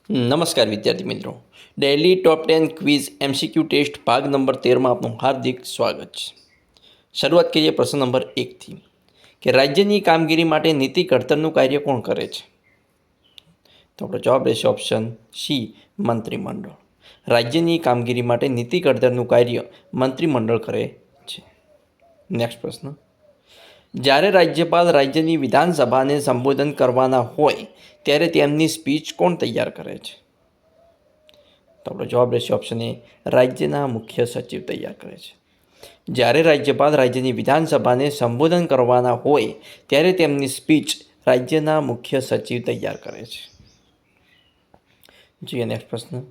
નમસ્કાર વિદ્યાર્થી મિત્રો, ડેઇલી ટોપ 10 ક્વિઝ MCQ ટેસ્ટ ભાગ નંબર 13માં આપનું હાર્દિક સ્વાગત છે. શરૂઆત કરીએ પ્રશ્ન નંબર 1થી કે રાજ્યની કામગીરી માટે નીતિ ઘડતરનું કાર્ય કોણ કરે છે? તો આપણો જવાબ રહેશે ઓપ્શન સી, મંત્રીમંડળ. રાજ્યની કામગીરી માટે નીતિ ઘડતરનું કાર્ય મંત્રીમંડળ કરે છે. નેક્સ્ટ પ્રશ્ન, જ્યારે રાજ્યપાલ રાજ્યની વિધાનસભાને સંબોધન કરવાના હોય ત્યારે તેમની સ્પીચ કોણ તૈયાર કરે છે? તો આપણો જવાબ રહેશે ઓપ્શન એ, રાજ્યના મુખ્ય સચિવ તૈયાર કરે છે. જ્યારે રાજ્યપાલ રાજ્યની વિધાનસભાને સંબોધન કરવાના હોય ત્યારે તેમની સ્પીચ રાજ્યના મુખ્ય સચિવ તૈયાર કરે છે. જોઈએ નેક્સ્ટ પ્રશ્ન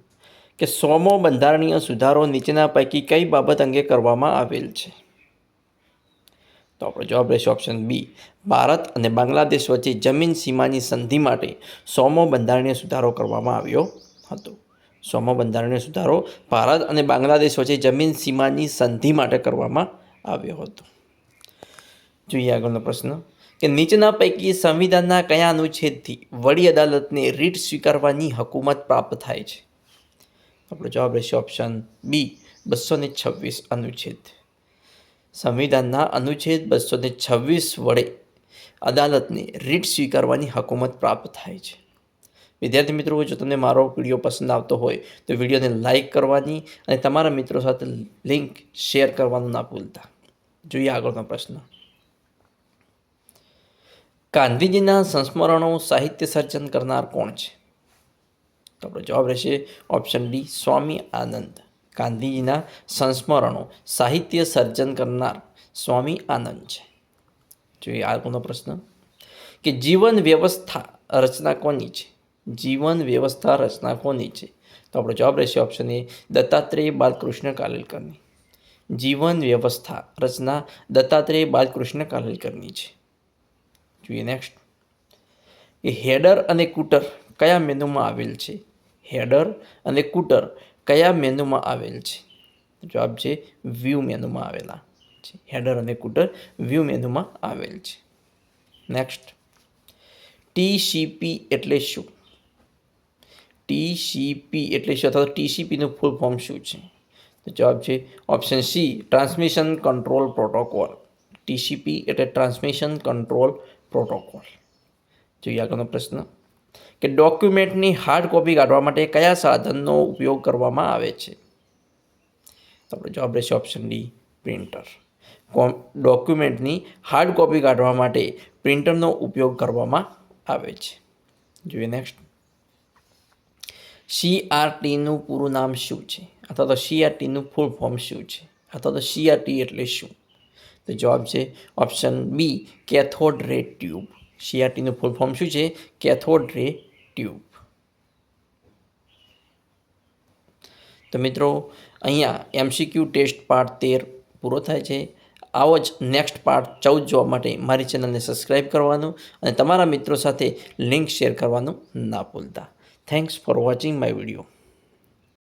કે 100મો બંધારણીય સુધારો નીચેના પૈકી કઈ બાબત અંગે કરવામાં આવેલ છે? તો આપણો જવાબ રહેશે ઓપ્શન બી, ભારત અને બાંગ્લાદેશ વચ્ચે જમીન સીમાની સંધિ માટે 100મો બંધારણીય સુધારો કરવામાં આવ્યો હતો. 100મો બંધારણીય સુધારો ભારત અને બાંગ્લાદેશ વચ્ચે જમીન સીમાની સંધિ માટે કરવામાં આવ્યો હતો. જોઈએ આગળનો પ્રશ્ન કે નીચેના પૈકી સંવિધાનના કયા અનુચ્છેદથી વડી અદાલતને રીટ સ્વીકારવાની હકુમત પ્રાપ્ત થાય છે? આપણો જવાબ રહેશે ઓપ્શન બી, 226 અનુચ્છેદ. સંવિધાનના અનુચ્છેદ 226 વડે અદાલતને રીટ સ્વીકારવાની હકુમત પ્રાપ્ત થાય છે. વિદ્યાર્થી મિત્રો, જો તમને મારો વિડીયો પસંદ આવતો હોય તો વિડીયોને લાઇક કરવાની અને તમારા મિત્રો સાથે લિંક શેર કરવાનું ના ભૂલતા. જોઈએ આગળનો પ્રશ્ન, ગાંધીજીના સંસ્મરણો સાહિત્ય સર્જન કરનાર કોણ છે? તો આપણો જવાબ રહેશે ઓપ્શન ડી, સ્વામી આનંદ. ગાંધીજીના સંસ્મરણો સાહિત્ય સર્જન કરનાર સ્વામી આનંદ છે. જોઈએ આગળનો પ્રશ્ન કે જીવન વ્યવસ્થા રચના કોની છે? જીવન વ્યવસ્થા રચના કોની છે? તો આપણો જવાબ રહેશે ઓપ્શન એ, દત્તાત્રેય બાલકૃષ્ણ કાલેલકરની. જીવન વ્યવસ્થા રચના દત્તાત્રેય બાલકૃષ્ણ કાલેલકરની છે. જોઈએ નેક્સ્ટ કે હેડર અને કૂટર કયા મેનુમાં આવેલ છે? હેડર અને કૂટર કયા મેનુમાં આવેલ છે? જવાબ છે વ્યૂ મેનુમાં આવેલા છે. હેડર અને કૂટર વ્યૂ મેનુમાં આવેલ છે. નેક્સ્ટ, TCP એટલે શું? TCP એટલે શું અથવા TCPનું ફૂલ ફોર્મ શું છે? તો જવાબ છે option C, transmission control protocol. TCP એટલે ટ્રાન્સમિશન કંટ્રોલ પ્રોટોકોલ. જોઈએ આગળનો પ્રશ્ન કે ડોક્યુમેન્ટની હાર્ડ કોપી કાઢવા માટે કયા સાધનનો ઉપયોગ કરવામાં આવે છે? તો આપણો જવાબ રહેશે ઓપ્શન ડી, પ્રિન્ટર. ડોક્યુમેન્ટની હાર્ડ કોપી કાઢવા માટે પ્રિન્ટરનો ઉપયોગ કરવામાં આવે છે. જોઈએ નેક્સ્ટ, CRTનું પૂરું નામ શું છે? અથવા તો CRTનું ફૂલ ફોર્મ શું છે? અથવા તો CRT એટલે શું? તો જવાબ છે ઓપ્શન બી, કેથોડ રે ટ્યુબ. CRTનું ફૂલ ફોર્મ શું છે? કેથોડ રે ટ્યુબ. તો મિત્રો, અહીંયા MCQ ટેસ્ટ પાર્ટ 13 પૂરો થાય છે. આવો જ નેક્સ્ટ પાર્ટ 14 જોવા માટે મારી ચેનલને સબસ્ક્રાઈબ કરવાનું અને તમારા મિત્રો સાથે લિંક શેર કરવાનું ના ભૂલતા. Thanks for watching my video.